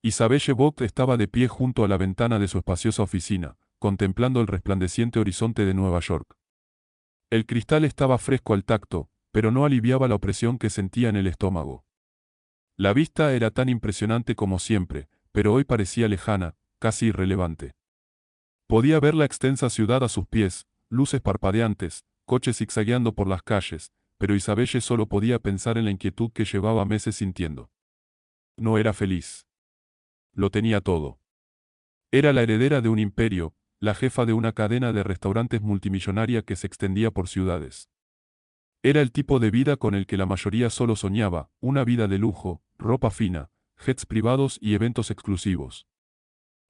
Isabelle Vogt estaba de pie junto a la ventana de su espaciosa oficina, contemplando el resplandeciente horizonte de Nueva York. El cristal estaba fresco al tacto, pero no aliviaba la opresión que sentía en el estómago. La vista era tan impresionante como siempre, pero hoy parecía lejana, casi irrelevante. Podía ver la extensa ciudad a sus pies, luces parpadeantes, coches zigzagueando por las calles, pero Isabelle solo podía pensar en la inquietud que llevaba meses sintiendo. No era feliz. Lo tenía todo. Era la heredera de un imperio, la jefa de una cadena de restaurantes multimillonaria que se extendía por ciudades. Era el tipo de vida con el que la mayoría solo soñaba, una vida de lujo, ropa fina, jets privados y eventos exclusivos.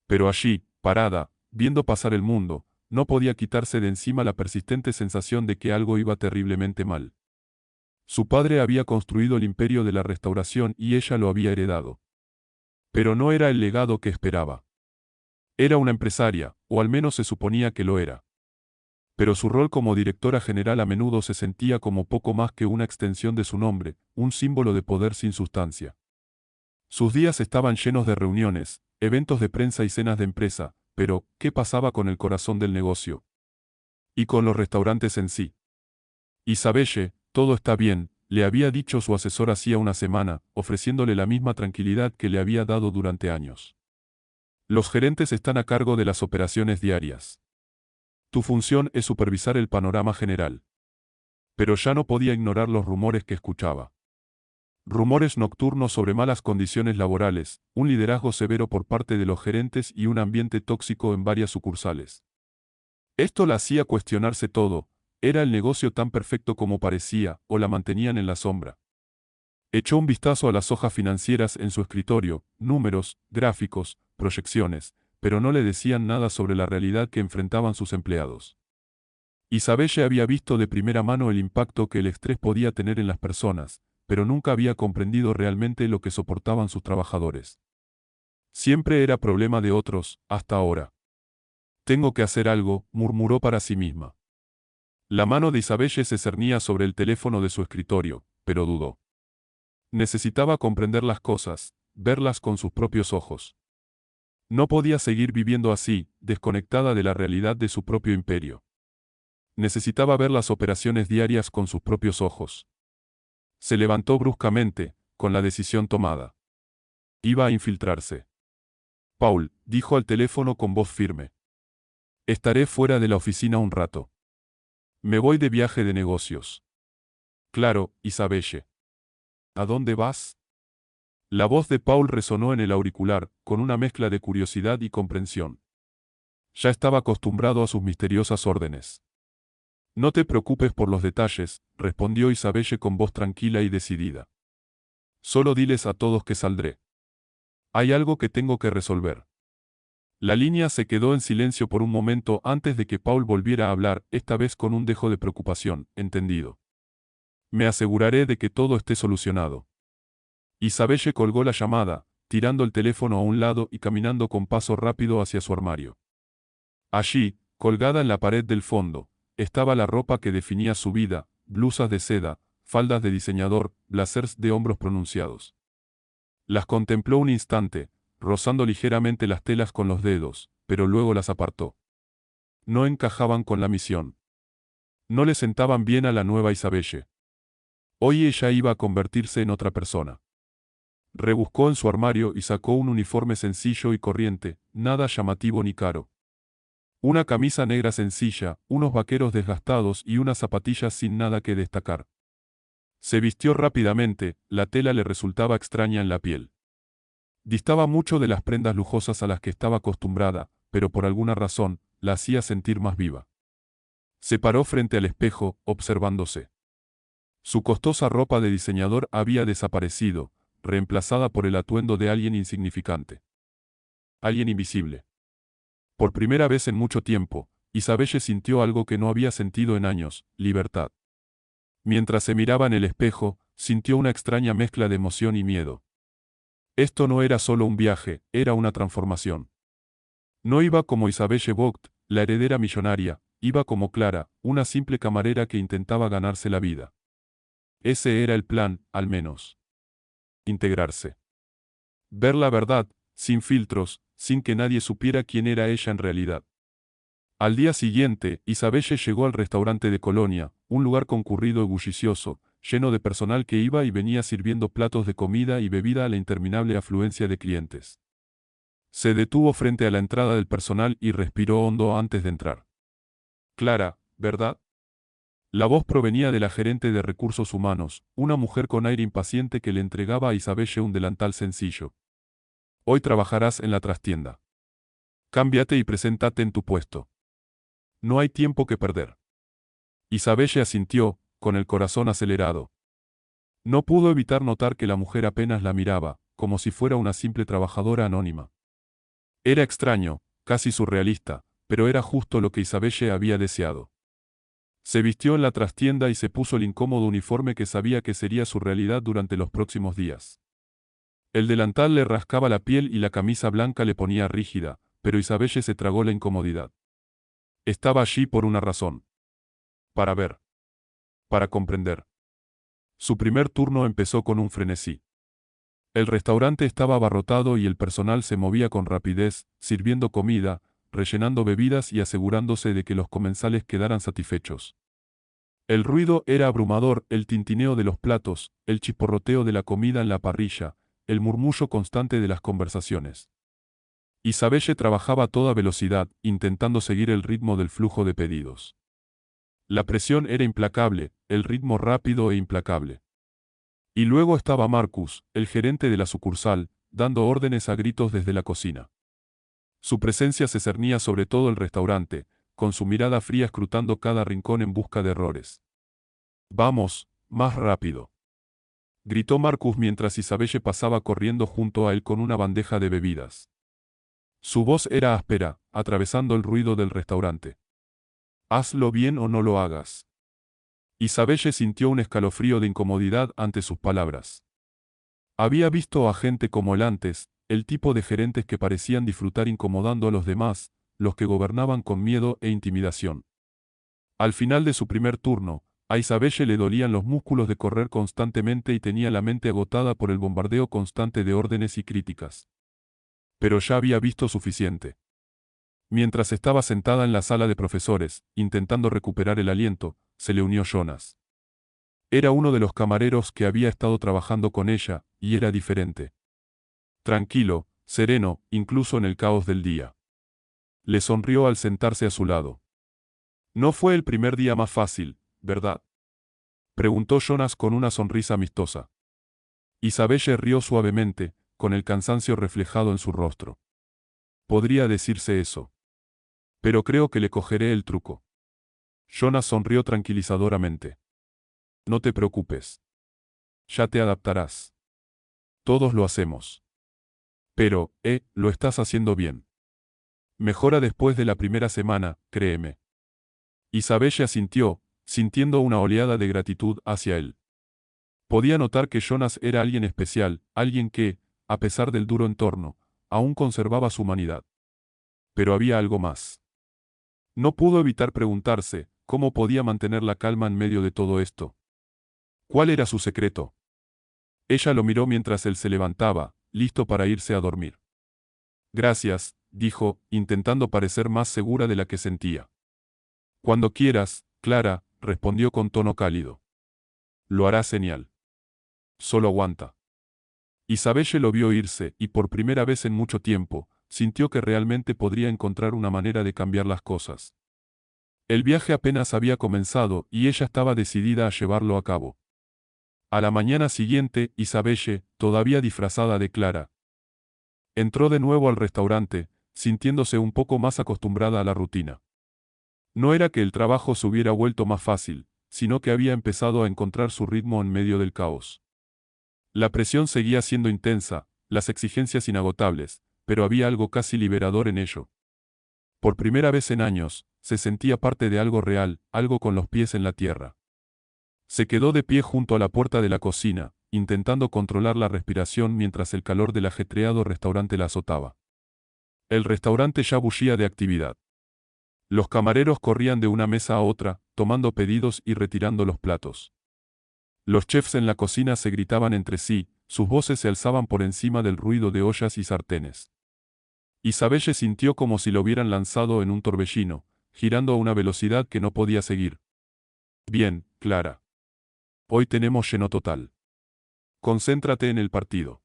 Pero allí, parada, viendo pasar el mundo, no podía quitarse de encima la persistente sensación de que algo iba terriblemente mal. Su padre había construido el imperio de la restauración y ella lo había heredado. Pero no era el legado que esperaba. Era una empresaria, o al menos se suponía que lo era. Pero su rol como directora general a menudo se sentía como poco más que una extensión de su nombre, un símbolo de poder sin sustancia. Sus días estaban llenos de reuniones, eventos de prensa y cenas de empresa, pero, ¿qué pasaba con el corazón del negocio? Y con los restaurantes en sí. Isabelle, todo está bien, le había dicho su asesor hacía una semana, ofreciéndole la misma tranquilidad que le había dado durante años. Los gerentes están a cargo de las operaciones diarias. Tu función es supervisar el panorama general. Pero ya no podía ignorar los rumores que escuchaba. Rumores nocturnos sobre malas condiciones laborales, un liderazgo severo por parte de los gerentes y un ambiente tóxico en varias sucursales. Esto la hacía cuestionarse todo, ¿era el negocio tan perfecto como parecía, o la mantenían en la sombra? Echó un vistazo a las hojas financieras en su escritorio, números, gráficos, proyecciones, pero no le decían nada sobre la realidad que enfrentaban sus empleados. Isabelle había visto de primera mano el impacto que el estrés podía tener en las personas, pero nunca había comprendido realmente lo que soportaban sus trabajadores. Siempre era problema de otros, hasta ahora. Tengo que hacer algo, murmuró para sí misma. La mano de Isabelle se cernía sobre el teléfono de su escritorio, pero dudó. Necesitaba comprender las cosas, verlas con sus propios ojos. No podía seguir viviendo así, desconectada de la realidad de su propio imperio. Necesitaba ver las operaciones diarias con sus propios ojos. Se levantó bruscamente, con la decisión tomada. Iba a infiltrarse. Paul, dijo al teléfono con voz firme. Estaré fuera de la oficina un rato. Me voy de viaje de negocios. Claro, Isabelle. ¿A dónde vas? La voz de Paul resonó en el auricular, con una mezcla de curiosidad y comprensión. Ya estaba acostumbrado a sus misteriosas órdenes. No te preocupes por los detalles, respondió Isabelle con voz tranquila y decidida. Solo diles a todos que saldré. Hay algo que tengo que resolver. La línea se quedó en silencio por un momento antes de que Paul volviera a hablar, esta vez con un dejo de preocupación. Entendido. Me aseguraré de que todo esté solucionado. Isabelle colgó la llamada, tirando el teléfono a un lado y caminando con paso rápido hacia su armario. Allí, colgada en la pared del fondo, estaba la ropa que definía su vida, blusas de seda, faldas de diseñador, blazers de hombros pronunciados. Las contempló un instante, rozando ligeramente las telas con los dedos, pero luego las apartó. No encajaban con la misión. No le sentaban bien a la nueva Isabelle. Hoy ella iba a convertirse en otra persona. Rebuscó en su armario y sacó un uniforme sencillo y corriente, nada llamativo ni caro. Una camisa negra sencilla, unos vaqueros desgastados y unas zapatillas sin nada que destacar. Se vistió rápidamente, la tela le resultaba extraña en la piel. Distaba mucho de las prendas lujosas a las que estaba acostumbrada, pero por alguna razón, la hacía sentir más viva. Se paró frente al espejo, observándose. Su costosa ropa de diseñador había desaparecido, reemplazada por el atuendo de alguien insignificante. Alguien invisible. Por primera vez en mucho tiempo, Isabelle sintió algo que no había sentido en años, libertad. Mientras se miraba en el espejo, sintió una extraña mezcla de emoción y miedo. Esto no era solo un viaje, era una transformación. No iba como Isabelle Vogt, la heredera millonaria, iba como Clara, una simple camarera que intentaba ganarse la vida. Ese era el plan, al menos. Integrarse. Ver la verdad, sin filtros, sin que nadie supiera quién era ella en realidad. Al día siguiente, Isabelle llegó al restaurante de Colonia, un lugar concurrido y bullicioso, lleno de personal que iba y venía sirviendo platos de comida y bebida a la interminable afluencia de clientes. Se detuvo frente a la entrada del personal y respiró hondo antes de entrar. Clara, ¿verdad? La voz provenía de la gerente de recursos humanos, una mujer con aire impaciente que le entregaba a Isabelle un delantal sencillo. Hoy trabajarás en la trastienda. Cámbiate y preséntate en tu puesto. No hay tiempo que perder. Isabelle asintió, con el corazón acelerado. No pudo evitar notar que la mujer apenas la miraba, como si fuera una simple trabajadora anónima. Era extraño, casi surrealista, pero era justo lo que Isabelle había deseado. Se vistió en la trastienda y se puso el incómodo uniforme que sabía que sería su realidad durante los próximos días. El delantal le rascaba la piel y la camisa blanca le ponía rígida, pero Isabelle se tragó la incomodidad. Estaba allí por una razón. Para ver. Para comprender. Su primer turno empezó con un frenesí. El restaurante estaba abarrotado y el personal se movía con rapidez, sirviendo comida, rellenando bebidas y asegurándose de que los comensales quedaran satisfechos. El ruido era abrumador, el tintineo de los platos, el chisporroteo de la comida en la parrilla, el murmullo constante de las conversaciones. Isabelle trabajaba a toda velocidad, intentando seguir el ritmo del flujo de pedidos. La presión era implacable, el ritmo rápido e implacable. Y luego estaba Marcus, el gerente de la sucursal, dando órdenes a gritos desde la cocina. Su presencia se cernía sobre todo el restaurante, con su mirada fría escrutando cada rincón en busca de errores. «Vamos, más rápido», gritó Marcus mientras Isabelle pasaba corriendo junto a él con una bandeja de bebidas. Su voz era áspera, atravesando el ruido del restaurante. «Hazlo bien o no lo hagas». Isabelle sintió un escalofrío de incomodidad ante sus palabras. Había visto a gente como él antes, el tipo de gerentes que parecían disfrutar incomodando a los demás, los que gobernaban con miedo e intimidación. Al final de su primer turno, a Isabelle le dolían los músculos de correr constantemente y tenía la mente agotada por el bombardeo constante de órdenes y críticas. Pero ya había visto suficiente. Mientras estaba sentada en la sala de profesores, intentando recuperar el aliento, se le unió Jonas. Era uno de los camareros que había estado trabajando con ella, y era diferente. Tranquilo, sereno, incluso en el caos del día. Le sonrió al sentarse a su lado. «No fue el primer día más fácil, ¿verdad?», preguntó Jonas con una sonrisa amistosa. Isabelle rió suavemente, con el cansancio reflejado en su rostro. «Podría decirse eso. Pero creo que le cogeré el truco». Jonas sonrió tranquilizadoramente. «No te preocupes. Ya te adaptarás. Todos lo hacemos. Pero, lo estás haciendo bien. Mejora después de la primera semana, créeme». Isabelle asintió, sintiendo una oleada de gratitud hacia él. Podía notar que Jonas era alguien especial, alguien que, a pesar del duro entorno, aún conservaba su humanidad. Pero había algo más. No pudo evitar preguntarse, ¿cómo podía mantener la calma en medio de todo esto? ¿Cuál era su secreto? Ella lo miró mientras él se levantaba, listo para irse a dormir. «Gracias», dijo, intentando parecer más segura de la que sentía. «Cuando quieras, Clara», respondió con tono cálido. «Lo harás genial. Solo aguanta». Isabelle lo vio irse, y por primera vez en mucho tiempo, sintió que realmente podría encontrar una manera de cambiar las cosas. El viaje apenas había comenzado, y ella estaba decidida a llevarlo a cabo. A la mañana siguiente, Isabelle, todavía disfrazada de Clara, entró de nuevo al restaurante, sintiéndose un poco más acostumbrada a la rutina. No era que el trabajo se hubiera vuelto más fácil, sino que había empezado a encontrar su ritmo en medio del caos. La presión seguía siendo intensa, las exigencias inagotables, pero había algo casi liberador en ello. Por primera vez en años, se sentía parte de algo real, algo con los pies en la tierra. Se quedó de pie junto a la puerta de la cocina, intentando controlar la respiración mientras el calor del ajetreado restaurante la azotaba. El restaurante ya bullía de actividad. Los camareros corrían de una mesa a otra, tomando pedidos y retirando los platos. Los chefs en la cocina se gritaban entre sí, sus voces se alzaban por encima del ruido de ollas y sartenes. Isabelle sintió como si lo hubieran lanzado en un torbellino, girando a una velocidad que no podía seguir. Bien, Clara. Hoy tenemos lleno total. Concéntrate en el partido.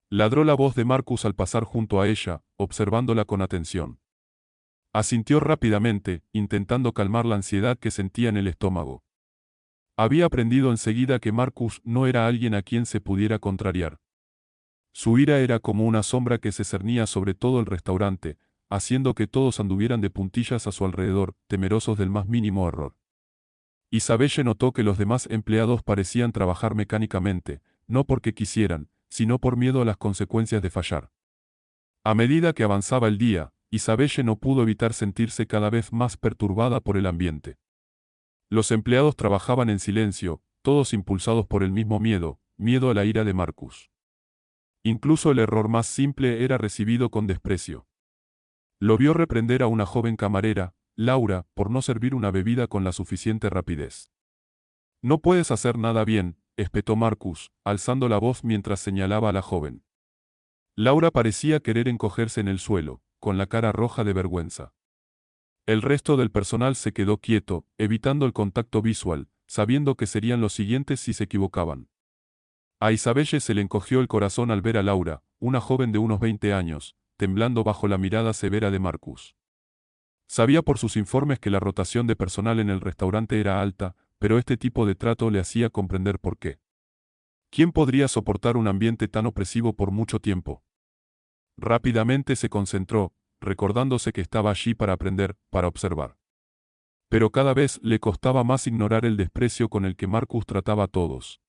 Ladró la voz de Marcus al pasar junto a ella, observándola con atención. Asintió rápidamente, intentando calmar la ansiedad que sentía en el estómago. Había aprendido enseguida que Marcus no era alguien a quien se pudiera contrariar. Su ira era como una sombra que se cernía sobre todo el restaurante, haciendo que todos anduvieran de puntillas a su alrededor, temerosos del más mínimo error. Isabelle notó que los demás empleados parecían trabajar mecánicamente, no porque quisieran, sino por miedo a las consecuencias de fallar. A medida que avanzaba el día, Isabelle no pudo evitar sentirse cada vez más perturbada por el ambiente. Los empleados trabajaban en silencio, todos impulsados por el mismo miedo, miedo a la ira de Marcus. Incluso el error más simple era recibido con desprecio. Lo vio reprender a una joven camarera, Laura, por no servir una bebida con la suficiente rapidez. No puedes hacer nada bien, espetó Marcus, alzando la voz mientras señalaba a la joven. Laura parecía querer encogerse en el suelo, con la cara roja de vergüenza. El resto del personal se quedó quieto, evitando el contacto visual, sabiendo que serían los siguientes si se equivocaban. A Isabelle se le encogió el corazón al ver a Laura, una joven de unos 20 años, temblando bajo la mirada severa de Marcus. Sabía por sus informes que la rotación de personal en el restaurante era alta, pero este tipo de trato le hacía comprender por qué. ¿Quién podría soportar un ambiente tan opresivo por mucho tiempo? Rápidamente se concentró, recordándose que estaba allí para aprender, para observar. Pero cada vez le costaba más ignorar el desprecio con el que Marcus trataba a todos.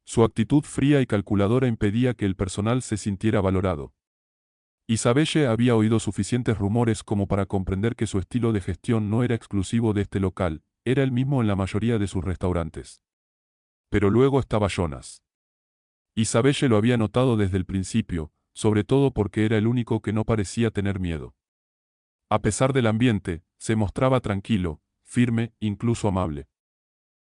Su actitud fría y calculadora impedía que el personal se sintiera valorado. Isabelle había oído suficientes rumores como para comprender que su estilo de gestión no era exclusivo de este local, era el mismo en la mayoría de sus restaurantes. Pero luego estaba Jonas. Isabelle lo había notado desde el principio, sobre todo porque era el único que no parecía tener miedo. A pesar del ambiente, se mostraba tranquilo, firme, incluso amable.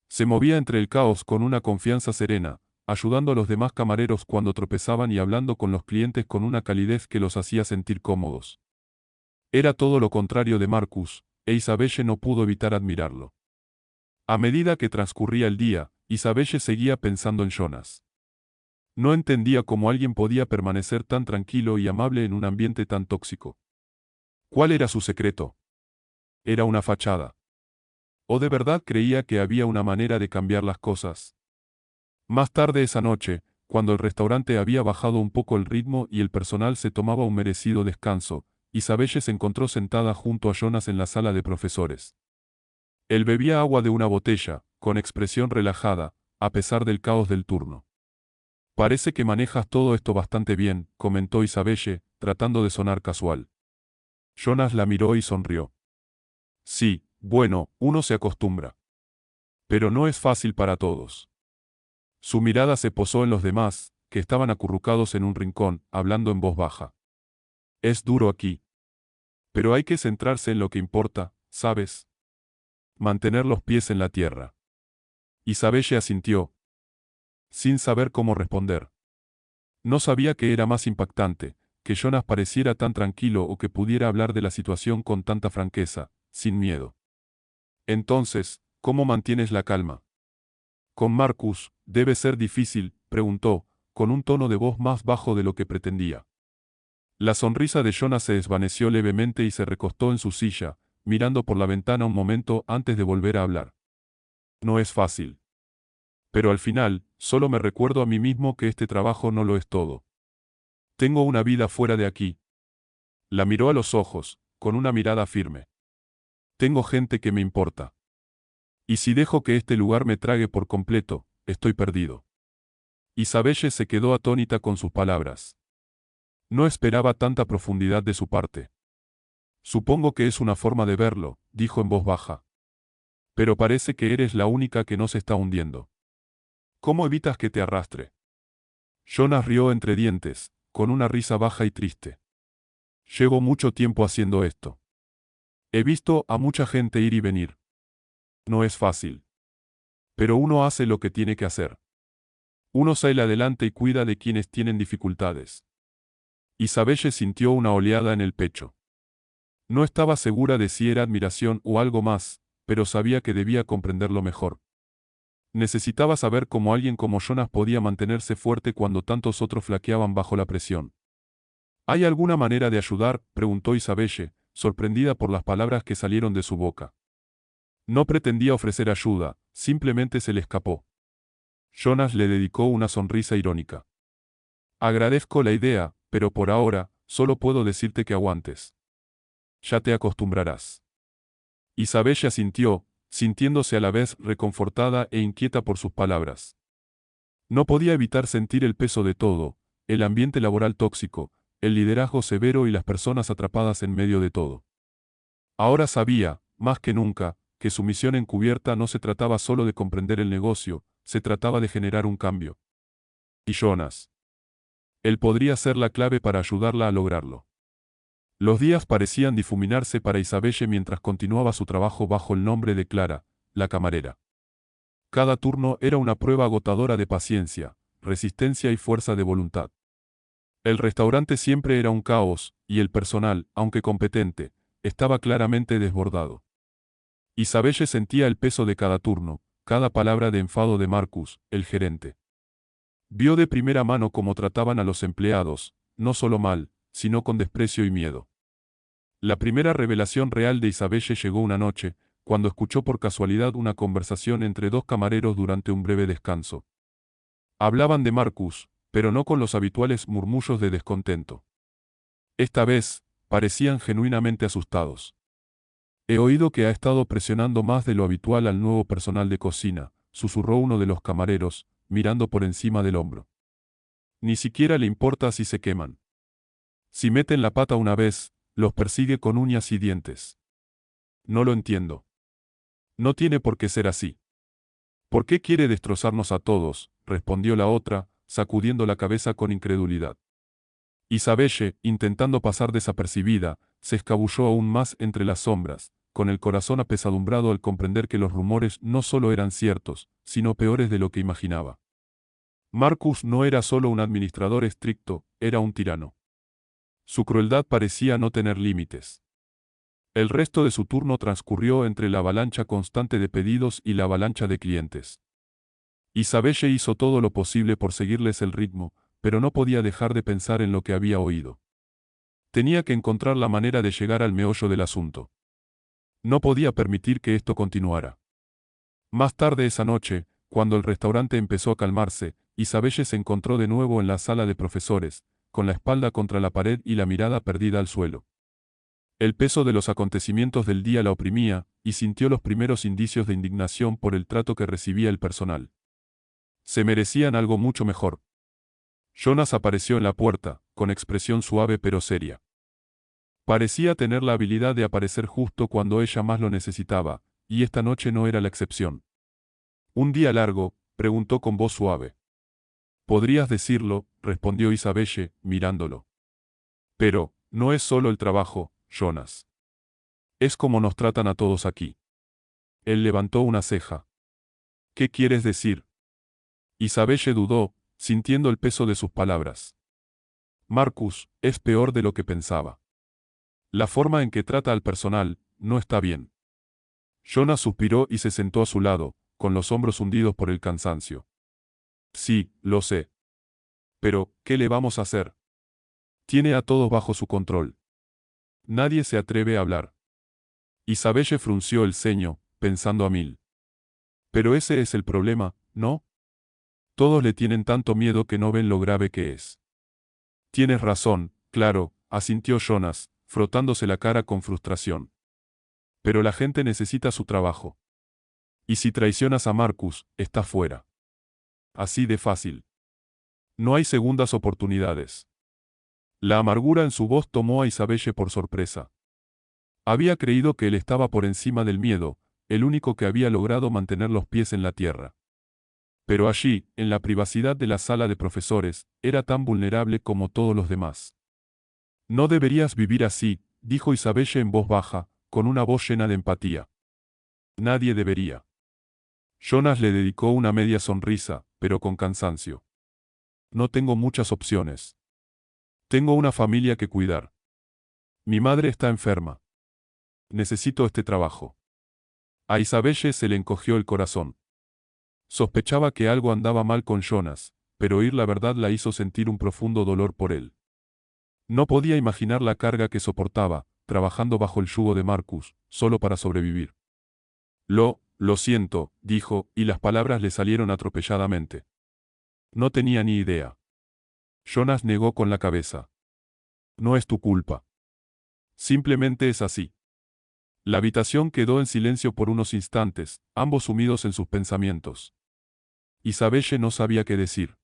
Se movía entre el caos con una confianza serena, ayudando a los demás camareros cuando tropezaban y hablando con los clientes con una calidez que los hacía sentir cómodos. Era todo lo contrario de Marcus, e Isabelle no pudo evitar admirarlo. A medida que transcurría el día, Isabelle seguía pensando en Jonas. No entendía cómo alguien podía permanecer tan tranquilo y amable en un ambiente tan tóxico. ¿Cuál era su secreto? ¿Era una fachada? ¿O de verdad creía que había una manera de cambiar las cosas? Más tarde esa noche, cuando el restaurante había bajado un poco el ritmo y el personal se tomaba un merecido descanso, Isabelle se encontró sentada junto a Jonas en la sala de profesores. Él bebía agua de una botella, con expresión relajada, a pesar del caos del turno. Parece que manejas todo esto bastante bien, comentó Isabelle, tratando de sonar casual. Jonas la miró y sonrió. Sí, bueno, uno se acostumbra. Pero no es fácil para todos. Su mirada se posó en los demás, que estaban acurrucados en un rincón, hablando en voz baja. Es duro aquí. Pero hay que centrarse en lo que importa, ¿sabes? Mantener los pies en la tierra. Isabelle asintió, sin saber cómo responder. No sabía qué era más impactante, que Jonas pareciera tan tranquilo o que pudiera hablar de la situación con tanta franqueza, sin miedo. Entonces, ¿cómo mantienes la calma? Con Marcus, debe ser difícil, preguntó, con un tono de voz más bajo de lo que pretendía. La sonrisa de Jonas se desvaneció levemente y se recostó en su silla, mirando por la ventana un momento antes de volver a hablar. No es fácil. Pero al final, solo me recuerdo a mí mismo que este trabajo no lo es todo. Tengo una vida fuera de aquí. La miró a los ojos, con una mirada firme. Tengo gente que me importa. Y si dejo que este lugar me trague por completo, estoy perdido. Isabelle se quedó atónita con sus palabras. No esperaba tanta profundidad de su parte. Supongo que es una forma de verlo, dijo en voz baja. Pero parece que eres la única que no se está hundiendo. ¿Cómo evitas que te arrastre? Jonas rió entre dientes, con una risa baja y triste. Llevo mucho tiempo haciendo esto. He visto a mucha gente ir y venir. No es fácil. Pero uno hace lo que tiene que hacer. Uno sale adelante y cuida de quienes tienen dificultades. Isabelle sintió una oleada en el pecho. No estaba segura de si era admiración o algo más, pero sabía que debía comprenderlo mejor. Necesitaba saber cómo alguien como Jonas podía mantenerse fuerte cuando tantos otros flaqueaban bajo la presión. ¿Hay alguna manera de ayudar?, preguntó Isabelle, sorprendida por las palabras que salieron de su boca. No pretendía ofrecer ayuda, simplemente se le escapó. Jonas le dedicó una sonrisa irónica. Agradezco la idea, pero por ahora, solo puedo decirte que aguantes. Ya te acostumbrarás. Isabelle asintió, sintiéndose a la vez reconfortada e inquieta por sus palabras. No podía evitar sentir el peso de todo, el ambiente laboral tóxico, el liderazgo severo y las personas atrapadas en medio de todo. Ahora sabía, más que nunca, que su misión encubierta no se trataba solo de comprender el negocio, se trataba de generar un cambio. Y Jonas. Él podría ser la clave para ayudarla a lograrlo. Los días parecían difuminarse para Isabelle mientras continuaba su trabajo bajo el nombre de Clara, la camarera. Cada turno era una prueba agotadora de paciencia, resistencia y fuerza de voluntad. El restaurante siempre era un caos, y el personal, aunque competente, estaba claramente desbordado. Isabelle sentía el peso de cada turno, cada palabra de enfado de Marcus, el gerente. Vio de primera mano cómo trataban a los empleados, no solo mal, sino con desprecio y miedo. La primera revelación real de Isabelle llegó una noche, cuando escuchó por casualidad una conversación entre dos camareros durante un breve descanso. Hablaban de Marcus, pero no con los habituales murmullos de descontento. Esta vez, parecían genuinamente asustados. He oído que ha estado presionando más de lo habitual al nuevo personal de cocina, susurró uno de los camareros, mirando por encima del hombro. Ni siquiera le importa si se queman. Si meten la pata una vez, los persigue con uñas y dientes. No lo entiendo. No tiene por qué ser así. ¿Por qué quiere destrozarnos a todos?, respondió la otra, sacudiendo la cabeza con incredulidad. Isabelle, intentando pasar desapercibida, se escabulló aún más entre las sombras, con el corazón apesadumbrado al comprender que los rumores no solo eran ciertos, sino peores de lo que imaginaba. Marcus no era solo un administrador estricto, era un tirano. Su crueldad parecía no tener límites. El resto de su turno transcurrió entre la avalancha constante de pedidos y la avalancha de clientes. Isabelle hizo todo lo posible por seguirles el ritmo, pero no podía dejar de pensar en lo que había oído. Tenía que encontrar la manera de llegar al meollo del asunto. No podía permitir que esto continuara. Más tarde esa noche, cuando el restaurante empezó a calmarse, Isabelle se encontró de nuevo en la sala de profesores, con la espalda contra la pared y la mirada perdida al suelo. El peso de los acontecimientos del día la oprimía, y sintió los primeros indicios de indignación por el trato que recibía el personal. Se merecían algo mucho mejor. Jonas apareció en la puerta, con expresión suave pero seria. Parecía tener la habilidad de aparecer justo cuando ella más lo necesitaba, y esta noche no era la excepción. ¿Un día largo?, preguntó con voz suave. Podrías decirlo, respondió Isabelle, mirándolo. Pero, no es solo el trabajo, Jonas. Es como nos tratan a todos aquí. Él levantó una ceja. ¿Qué quieres decir? Isabelle dudó, sintiendo el peso de sus palabras. Marcus, es peor de lo que pensaba. La forma en que trata al personal, no está bien. Jonas suspiró y se sentó a su lado, con los hombros hundidos por el cansancio. Sí, lo sé. Pero, ¿qué le vamos a hacer? Tiene a todos bajo su control. Nadie se atreve a hablar. Isabelle frunció el ceño, pensando a mil. Pero ese es el problema, ¿no? Todos le tienen tanto miedo que no ven lo grave que es. Tienes razón, claro, asintió Jonas, frotándose la cara con frustración. Pero la gente necesita su trabajo. Y si traicionas a Marcus, está fuera. Así de fácil. No hay segundas oportunidades. La amargura en su voz tomó a Isabelle por sorpresa. Había creído que él estaba por encima del miedo, el único que había logrado mantener los pies en la tierra. Pero allí, en la privacidad de la sala de profesores, era tan vulnerable como todos los demás. No deberías vivir así, dijo Isabelle en voz baja, con una voz llena de empatía. Nadie debería. Jonas le dedicó una media sonrisa, pero con cansancio. No tengo muchas opciones. Tengo una familia que cuidar. Mi madre está enferma. Necesito este trabajo. A Isabelle se le encogió el corazón. Sospechaba que algo andaba mal con Jonas, pero oír la verdad la hizo sentir un profundo dolor por él. No podía imaginar la carga que soportaba, trabajando bajo el yugo de Marcus, solo para sobrevivir. Lo siento, dijo, y las palabras le salieron atropelladamente. No tenía ni idea. Jonas negó con la cabeza. No es tu culpa. Simplemente es así. La habitación quedó en silencio por unos instantes, ambos sumidos en sus pensamientos. Isabelle no sabía qué decir.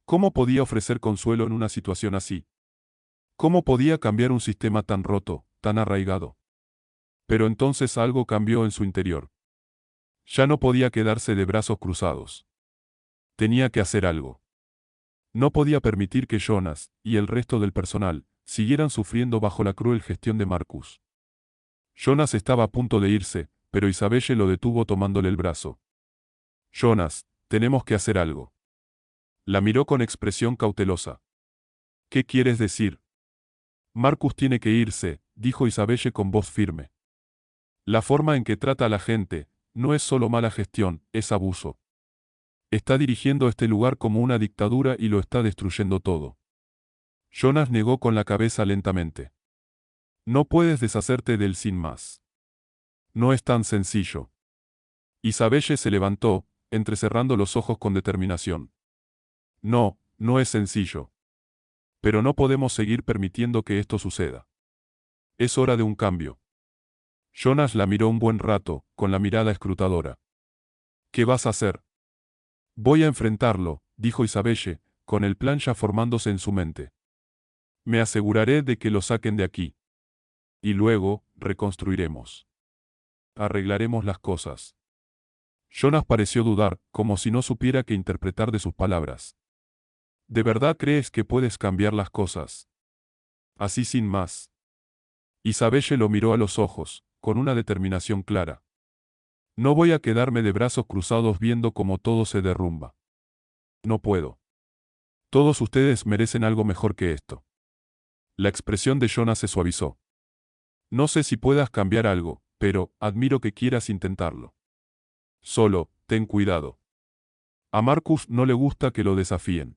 ¿Cómo podía ofrecer consuelo en una situación así? ¿Cómo podía cambiar un sistema tan roto, tan arraigado? Pero entonces algo cambió en su interior. Ya no podía quedarse de brazos cruzados. Tenía que hacer algo. No podía permitir que Jonas, y el resto del personal, siguieran sufriendo bajo la cruel gestión de Marcus. Jonas estaba a punto de irse, pero Isabelle lo detuvo tomándole el brazo. Jonas, tenemos que hacer algo. La miró con expresión cautelosa. ¿Qué quieres decir? Marcus tiene que irse, dijo Isabelle con voz firme. La forma en que trata a la gente, no es solo mala gestión, es abuso. Está dirigiendo este lugar como una dictadura y lo está destruyendo todo. Jonas negó con la cabeza lentamente. No puedes deshacerte de él sin más. No es tan sencillo. Isabelle se levantó, entrecerrando los ojos con determinación. No, no es sencillo. Pero no podemos seguir permitiendo que esto suceda. Es hora de un cambio. Jonas la miró un buen rato, con la mirada escrutadora. ¿Qué vas a hacer? Voy a enfrentarlo, dijo Isabelle, con el plan ya formándose en su mente. Me aseguraré de que lo saquen de aquí. Y luego, reconstruiremos. Arreglaremos las cosas. Jonas pareció dudar, como si no supiera qué interpretar de sus palabras. ¿De verdad crees que puedes cambiar las cosas? Así sin más. Isabelle lo miró a los ojos, con una determinación clara. No voy a quedarme de brazos cruzados viendo cómo todo se derrumba. No puedo. Todos ustedes merecen algo mejor que esto. La expresión de Jonas se suavizó. No sé si puedas cambiar algo, pero admiro que quieras intentarlo. Solo, ten cuidado. A Marcus no le gusta que lo desafíen.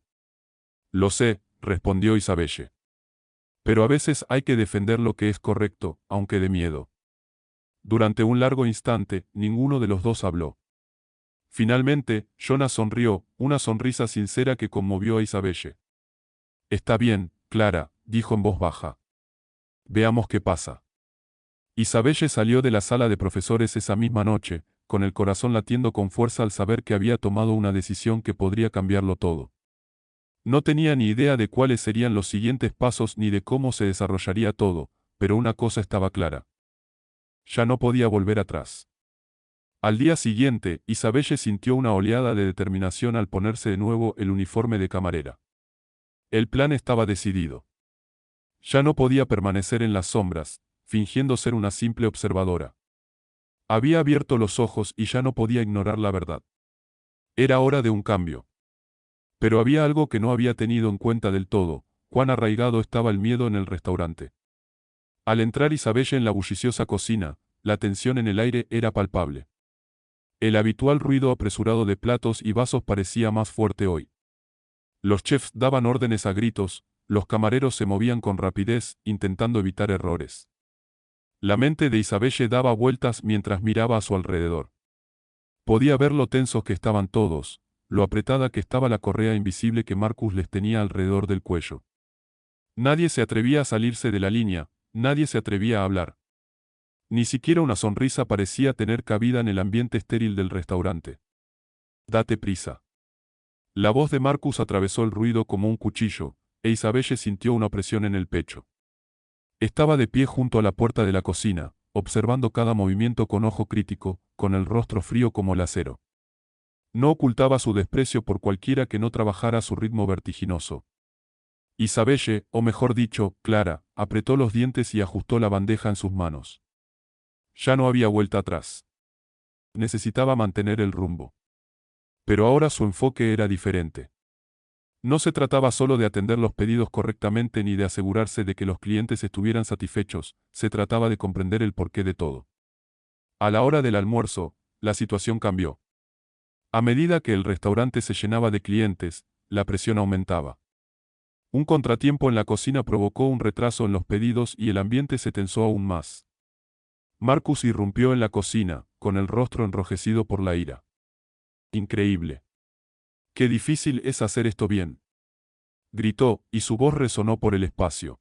Lo sé, respondió Isabelle. Pero a veces hay que defender lo que es correcto, aunque de miedo. Durante un largo instante, ninguno de los dos habló. Finalmente, Jonas sonrió, una sonrisa sincera que conmovió a Isabelle. Está bien, Clara, dijo en voz baja. Veamos qué pasa. Isabelle salió de la sala de profesores esa misma noche, con el corazón latiendo con fuerza al saber que había tomado una decisión que podría cambiarlo todo. No tenía ni idea de cuáles serían los siguientes pasos ni de cómo se desarrollaría todo, pero una cosa estaba clara. Ya no podía volver atrás. Al día siguiente, Isabelle sintió una oleada de determinación al ponerse de nuevo el uniforme de camarera. El plan estaba decidido. Ya no podía permanecer en las sombras, fingiendo ser una simple observadora. Había abierto los ojos y ya no podía ignorar la verdad. Era hora de un cambio. Pero había algo que no había tenido en cuenta del todo: cuán arraigado estaba el miedo en el restaurante. Al entrar Isabelle en la bulliciosa cocina, la tensión en el aire era palpable. El habitual ruido apresurado de platos y vasos parecía más fuerte hoy. Los chefs daban órdenes a gritos, los camareros se movían con rapidez, intentando evitar errores. La mente de Isabelle daba vueltas mientras miraba a su alrededor. Podía ver lo tensos que estaban todos, lo apretada que estaba la correa invisible que Marcus les tenía alrededor del cuello. Nadie se atrevía a salirse de la línea, nadie se atrevía a hablar. Ni siquiera una sonrisa parecía tener cabida en el ambiente estéril del restaurante. Date prisa. La voz de Marcus atravesó el ruido como un cuchillo, e Isabelle sintió una presión en el pecho. Estaba de pie junto a la puerta de la cocina, observando cada movimiento con ojo crítico, con el rostro frío como el acero. No ocultaba su desprecio por cualquiera que no trabajara a su ritmo vertiginoso. Isabelle, o mejor dicho, Clara, apretó los dientes y ajustó la bandeja en sus manos. Ya no había vuelta atrás. Necesitaba mantener el rumbo. Pero ahora su enfoque era diferente. No se trataba solo de atender los pedidos correctamente ni de asegurarse de que los clientes estuvieran satisfechos, se trataba de comprender el porqué de todo. A la hora del almuerzo, la situación cambió. A medida que el restaurante se llenaba de clientes, la presión aumentaba. Un contratiempo en la cocina provocó un retraso en los pedidos y el ambiente se tensó aún más. Marcus irrumpió en la cocina, con el rostro enrojecido por la ira. Increíble. Qué difícil es hacer esto bien. Gritó, y su voz resonó por el espacio.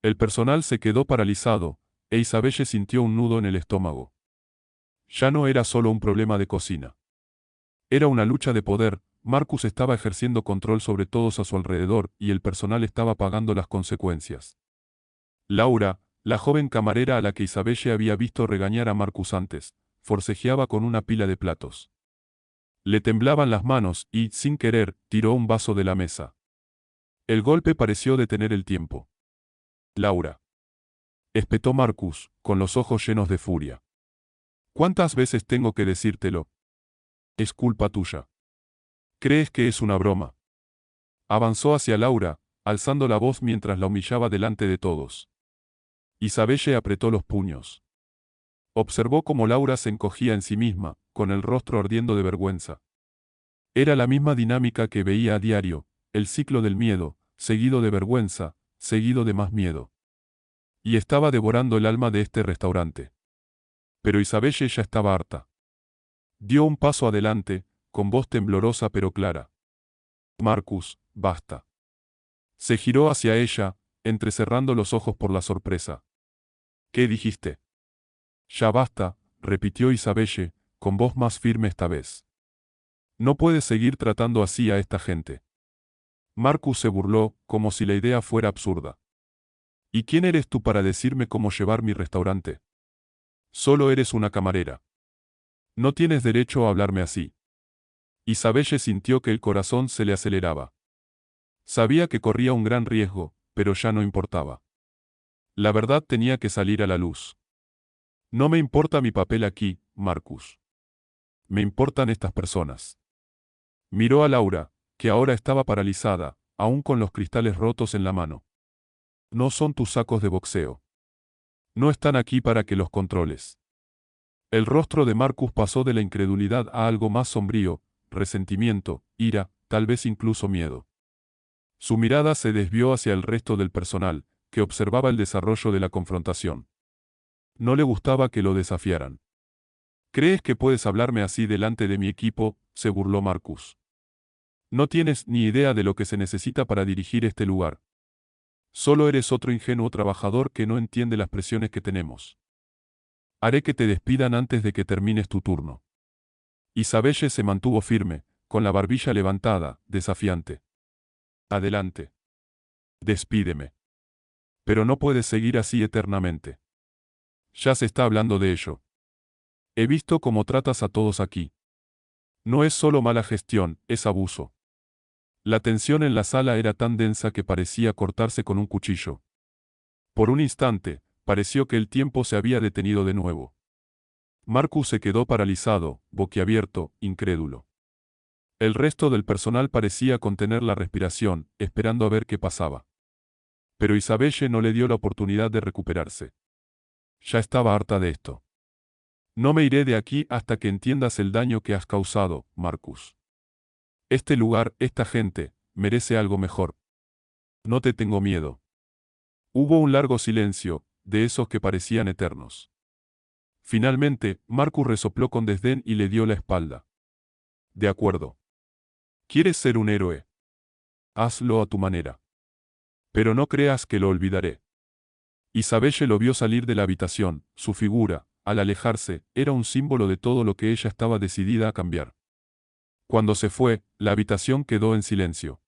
El personal se quedó paralizado, e Isabelle sintió un nudo en el estómago. Ya no era solo un problema de cocina. Era una lucha de poder. Marcus estaba ejerciendo control sobre todos a su alrededor, y el personal estaba pagando las consecuencias. Laura, la joven camarera a la que Isabelle había visto regañar a Marcus antes, forcejeaba con una pila de platos. Le temblaban las manos y, sin querer, tiró un vaso de la mesa. El golpe pareció detener el tiempo. Laura. Espetó Marcus, con los ojos llenos de furia. ¿Cuántas veces tengo que decírtelo? Es culpa tuya. ¿Crees que es una broma? Avanzó hacia Laura, alzando la voz mientras la humillaba delante de todos. Isabelle apretó los puños. Observó cómo Laura se encogía en sí misma, con el rostro ardiendo de vergüenza. Era la misma dinámica que veía a diario, el ciclo del miedo, seguido de vergüenza, seguido de más miedo. Y estaba devorando el alma de este restaurante. Pero Isabelle ya estaba harta. Dio un paso adelante, con voz temblorosa pero clara. Marcus, basta. Se giró hacia ella, entrecerrando los ojos por la sorpresa. ¿Qué dijiste? Ya basta, repitió Isabelle, con voz más firme esta vez. No puedes seguir tratando así a esta gente. Marcus se burló, como si la idea fuera absurda. ¿Y quién eres tú para decirme cómo llevar mi restaurante? Solo eres una camarera. No tienes derecho a hablarme así. Isabelle sintió que el corazón se le aceleraba. Sabía que corría un gran riesgo, pero ya no importaba. La verdad tenía que salir a la luz. No me importa mi papel aquí, Marcus. Me importan estas personas. Miró a Laura, que ahora estaba paralizada, aún con los cristales rotos en la mano. No son tus sacos de boxeo. No están aquí para que los controles. El rostro de Marcus pasó de la incredulidad a algo más sombrío, resentimiento, ira, tal vez incluso miedo. Su mirada se desvió hacia el resto del personal, que observaba el desarrollo de la confrontación. No le gustaba que lo desafiaran. ¿Crees que puedes hablarme así delante de mi equipo?, se burló Marcus. No tienes ni idea de lo que se necesita para dirigir este lugar. Solo eres otro ingenuo trabajador que no entiende las presiones que tenemos. Haré que te despidan antes de que termines tu turno. Isabelle se mantuvo firme, con la barbilla levantada, desafiante. Adelante. Despídeme. Pero no puedes seguir así eternamente. Ya se está hablando de ello. He visto cómo tratas a todos aquí. No es solo mala gestión, es abuso. La tensión en la sala era tan densa que parecía cortarse con un cuchillo. Por un instante, pareció que el tiempo se había detenido de nuevo. Marcus se quedó paralizado, boquiabierto, incrédulo. El resto del personal parecía contener la respiración, esperando a ver qué pasaba. Pero Isabelle no le dio la oportunidad de recuperarse. Ya estaba harta de esto. No me iré de aquí hasta que entiendas el daño que has causado, Marcus. Este lugar, esta gente, merece algo mejor. No te tengo miedo. Hubo un largo silencio, de esos que parecían eternos. Finalmente, Marcus resopló con desdén y le dio la espalda. De acuerdo. ¿Quieres ser un héroe? Hazlo a tu manera. Pero no creas que lo olvidaré. Isabelle lo vio salir de la habitación, su figura, al alejarse, era un símbolo de todo lo que ella estaba decidida a cambiar. Cuando se fue, la habitación quedó en silencio.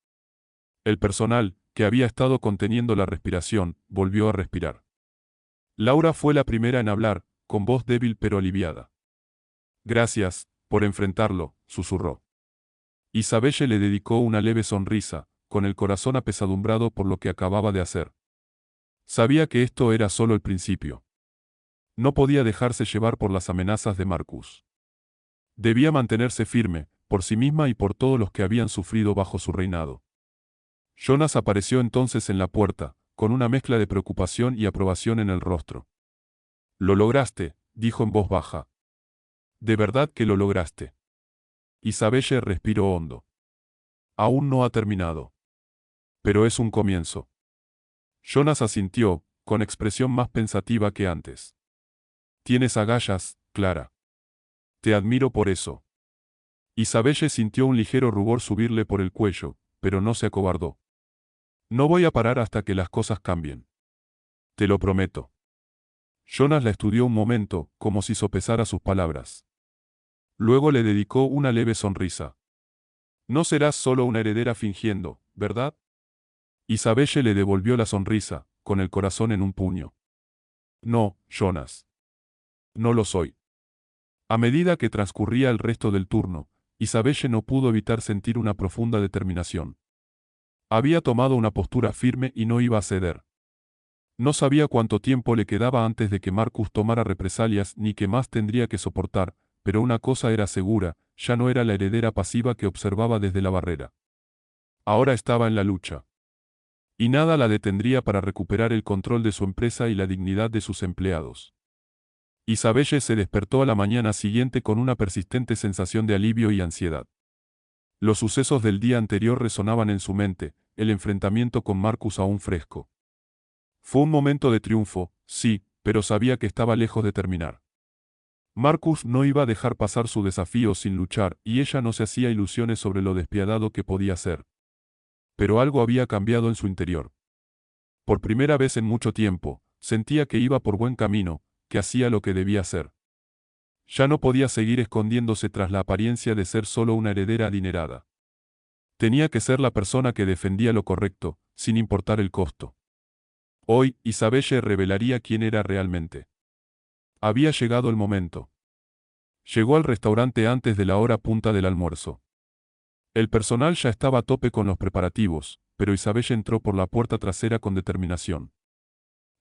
El personal, que había estado conteniendo la respiración, volvió a respirar. Laura fue la primera en hablar, con voz débil pero aliviada. Gracias, por enfrentarlo, susurró. Isabelle le dedicó una leve sonrisa, con el corazón apesadumbrado por lo que acababa de hacer. Sabía que esto era solo el principio. No podía dejarse llevar por las amenazas de Marcus. Debía mantenerse firme, por sí misma y por todos los que habían sufrido bajo su reinado. Jonas apareció entonces en la puerta, con una mezcla de preocupación y aprobación en el rostro. «Lo lograste», dijo en voz baja. «De verdad que lo lograste». Isabelle respiró hondo. «Aún no ha terminado. Pero es un comienzo». Jonas asintió, con expresión más pensativa que antes. «Tienes agallas, Clara. Te admiro por eso». Isabelle sintió un ligero rubor subirle por el cuello, pero no se acobardó. «No voy a parar hasta que las cosas cambien. Te lo prometo». Jonas la estudió un momento, como si sopesara sus palabras. Luego le dedicó una leve sonrisa. «No serás solo una heredera fingiendo, ¿verdad?». Isabelle le devolvió la sonrisa, con el corazón en un puño. «No, Jonas. No lo soy». A medida que transcurría el resto del turno, Isabelle no pudo evitar sentir una profunda determinación. Había tomado una postura firme y no iba a ceder. No sabía cuánto tiempo le quedaba antes de que Marcus tomara represalias ni qué más tendría que soportar, pero una cosa era segura, ya no era la heredera pasiva que observaba desde la barrera. Ahora estaba en la lucha. Y nada la detendría para recuperar el control de su empresa y la dignidad de sus empleados. Isabelle se despertó a la mañana siguiente con una persistente sensación de alivio y ansiedad. Los sucesos del día anterior resonaban en su mente, el enfrentamiento con Marcus aún fresco. Fue un momento de triunfo, sí, pero sabía que estaba lejos de terminar. Marcus no iba a dejar pasar su desafío sin luchar, y ella no se hacía ilusiones sobre lo despiadado que podía ser. Pero algo había cambiado en su interior. Por primera vez en mucho tiempo, sentía que iba por buen camino, que hacía lo que debía hacer. Ya no podía seguir escondiéndose tras la apariencia de ser solo una heredera adinerada. Tenía que ser la persona que defendía lo correcto, sin importar el costo. Hoy, Isabelle revelaría quién era realmente. Había llegado el momento. Llegó al restaurante antes de la hora punta del almuerzo. El personal ya estaba a tope con los preparativos, pero Isabelle entró por la puerta trasera con determinación.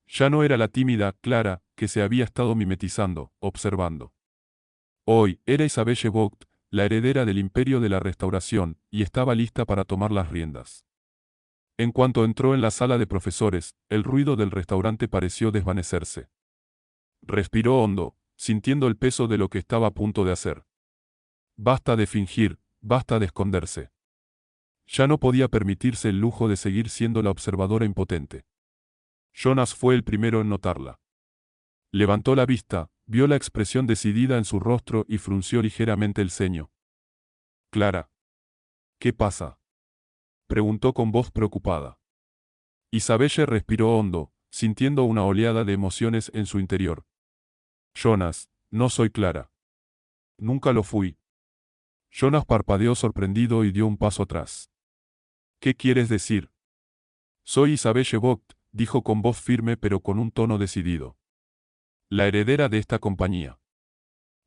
Ya no era la tímida Clara que se había estado mimetizando, observando. Hoy era Isabelle Vogt, la heredera del imperio de la restauración, y estaba lista para tomar las riendas. En cuanto entró en la sala de profesores, el ruido del restaurante pareció desvanecerse. Respiró hondo, sintiendo el peso de lo que estaba a punto de hacer. Basta de fingir, basta de esconderse. Ya no podía permitirse el lujo de seguir siendo la observadora impotente. Jonas fue el primero en notarla. Levantó la vista, vio la expresión decidida en su rostro y frunció ligeramente el ceño. «Clara. ¿Qué pasa?», preguntó con voz preocupada. Isabelle respiró hondo, sintiendo una oleada de emociones en su interior. «Jonas, no soy Clara. Nunca lo fui». Jonas parpadeó sorprendido y dio un paso atrás. «¿Qué quieres decir?». «Soy Isabelle Vogt», dijo con voz firme pero con un tono decidido. «La heredera de esta compañía.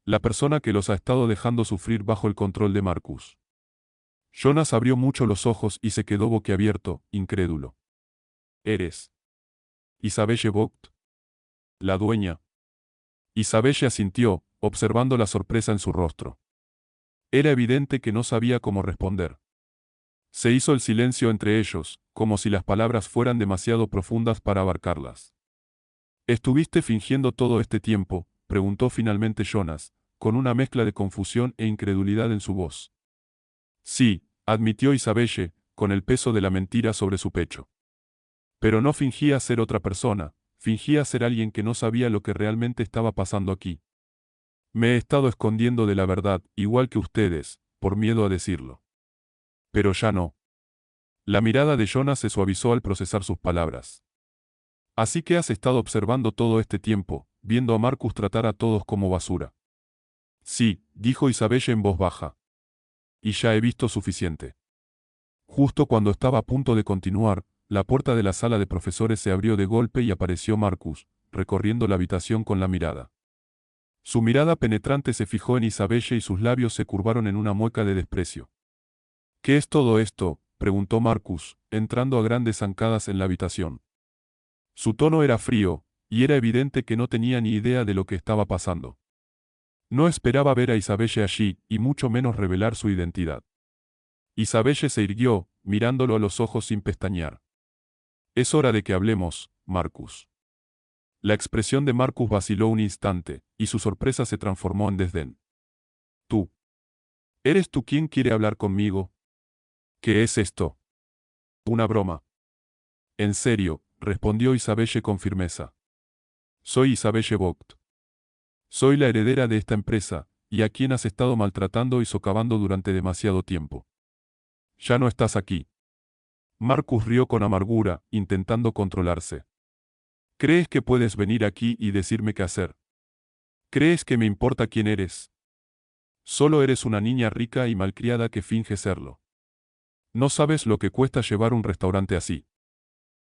La persona que los ha estado dejando sufrir bajo el control de Marcus». Jonas abrió mucho los ojos y se quedó boquiabierto, incrédulo. «¿Eres Isabelle Vogt? La dueña?». Isabelle asintió, observando la sorpresa en su rostro. Era evidente que no sabía cómo responder. Se hizo el silencio entre ellos, como si las palabras fueran demasiado profundas para abarcarlas. «¿Estuviste fingiendo todo este tiempo?», preguntó finalmente Jonas, con una mezcla de confusión e incredulidad en su voz. «Sí», admitió Isabelle, con el peso de la mentira sobre su pecho. «Pero no fingía ser otra persona, fingía ser alguien que no sabía lo que realmente estaba pasando aquí. Me he estado escondiendo de la verdad, igual que ustedes, por miedo a decirlo. Pero ya no». La mirada de Jonas se suavizó al procesar sus palabras. «Así que has estado observando todo este tiempo, viendo a Marcus tratar a todos como basura». «Sí», dijo Isabelle en voz baja. «Y ya he visto suficiente». Justo cuando estaba a punto de continuar, la puerta de la sala de profesores se abrió de golpe y apareció Marcus, recorriendo la habitación con la mirada. Su mirada penetrante se fijó en Isabelle y sus labios se curvaron en una mueca de desprecio. «¿Qué es todo esto?», preguntó Marcus, entrando a grandes zancadas en la habitación. Su tono era frío, y era evidente que no tenía ni idea de lo que estaba pasando. No esperaba ver a Isabelle allí, y mucho menos revelar su identidad. Isabelle se irguió, mirándolo a los ojos sin pestañear. Es hora de que hablemos, Marcus. La expresión de Marcus vaciló un instante, y su sorpresa se transformó en desdén. ¿Tú? ¿Eres tú quien quiere hablar conmigo? ¿Qué es esto? Una broma. En serio, respondió Isabelle con firmeza. Soy Isabelle Vogt. Soy la heredera de esta empresa, y a quien has estado maltratando y socavando durante demasiado tiempo. Ya no estás aquí. Marcus rió con amargura, intentando controlarse. ¿Crees que puedes venir aquí y decirme qué hacer? ¿Crees que me importa quién eres? Solo eres una niña rica y malcriada que finge serlo. No sabes lo que cuesta llevar un restaurante así.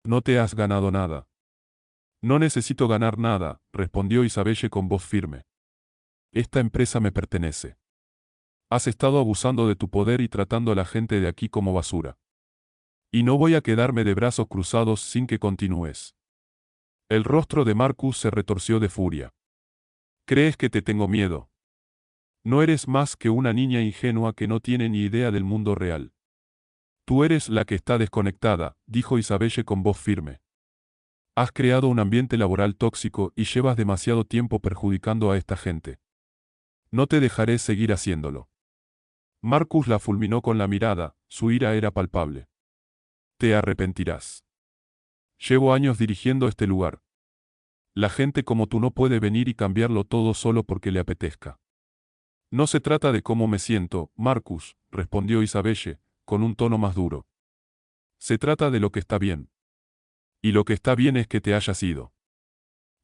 No te has ganado nada. No necesito ganar nada, respondió Isabelle con voz firme. Esta empresa me pertenece. Has estado abusando de tu poder y tratando a la gente de aquí como basura. Y no voy a quedarme de brazos cruzados sin que continúes. El rostro de Marcus se retorció de furia. ¿Crees que te tengo miedo? No eres más que una niña ingenua que no tiene ni idea del mundo real. Tú eres la que está desconectada, dijo Isabelle con voz firme. Has creado un ambiente laboral tóxico y llevas demasiado tiempo perjudicando a esta gente. No te dejaré seguir haciéndolo. Marcus la fulminó con la mirada, su ira era palpable. Te arrepentirás. Llevo años dirigiendo este lugar. La gente como tú no puede venir y cambiarlo todo solo porque le apetezca. No se trata de cómo me siento, Marcus, respondió Isabelle, con un tono más duro. Se trata de lo que está bien. Y lo que está bien es que te hayas ido.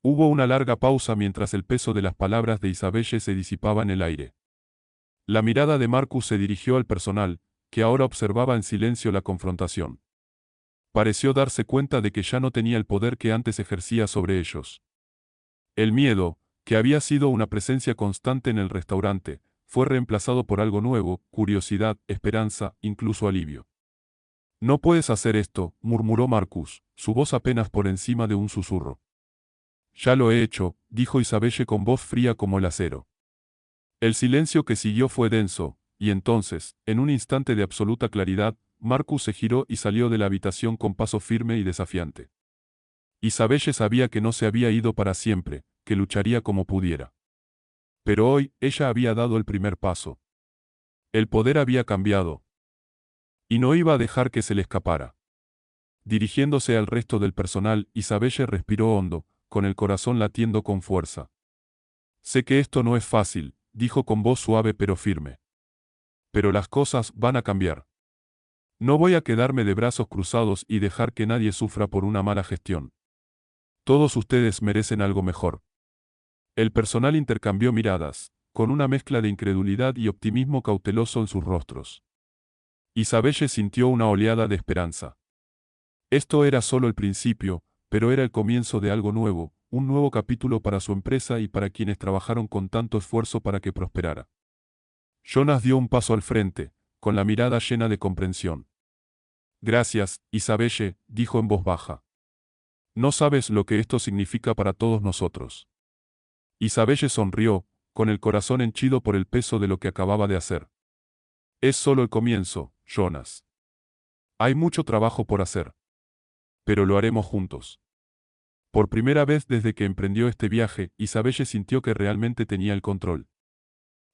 Hubo una larga pausa mientras el peso de las palabras de Isabelle se disipaba en el aire. La mirada de Marcus se dirigió al personal, que ahora observaba en silencio la confrontación. Pareció darse cuenta de que ya no tenía el poder que antes ejercía sobre ellos. El miedo, que había sido una presencia constante en el restaurante, fue reemplazado por algo nuevo, curiosidad, esperanza, incluso alivio. No puedes hacer esto, murmuró Marcus, su voz apenas por encima de un susurro. Ya lo he hecho, dijo Isabelle con voz fría como el acero. El silencio que siguió fue denso, y entonces, en un instante de absoluta claridad, Marcus se giró y salió de la habitación con paso firme y desafiante. Isabelle sabía que no se había ido para siempre, que lucharía como pudiera. Pero hoy, ella había dado el primer paso. El poder había cambiado. Y no iba a dejar que se le escapara. Dirigiéndose al resto del personal, Isabelle respiró hondo, con el corazón latiendo con fuerza. Sé que esto no es fácil, dijo con voz suave pero firme. Pero las cosas van a cambiar. No voy a quedarme de brazos cruzados y dejar que nadie sufra por una mala gestión. Todos ustedes merecen algo mejor. El personal intercambió miradas, con una mezcla de incredulidad y optimismo cauteloso en sus rostros. Isabelle sintió una oleada de esperanza. Esto era solo el principio, pero era el comienzo de algo nuevo, un nuevo capítulo para su empresa y para quienes trabajaron con tanto esfuerzo para que prosperara. Jonas dio un paso al frente, con la mirada llena de comprensión. Gracias, Isabelle, dijo en voz baja. No sabes lo que esto significa para todos nosotros. Isabelle sonrió, con el corazón henchido por el peso de lo que acababa de hacer. Es solo el comienzo, Jonas. Hay mucho trabajo por hacer. Pero lo haremos juntos. Por primera vez desde que emprendió este viaje, Isabelle sintió que realmente tenía el control.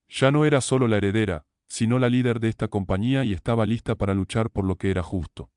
Ya no era solo la heredera, sino la líder de esta compañía y estaba lista para luchar por lo que era justo.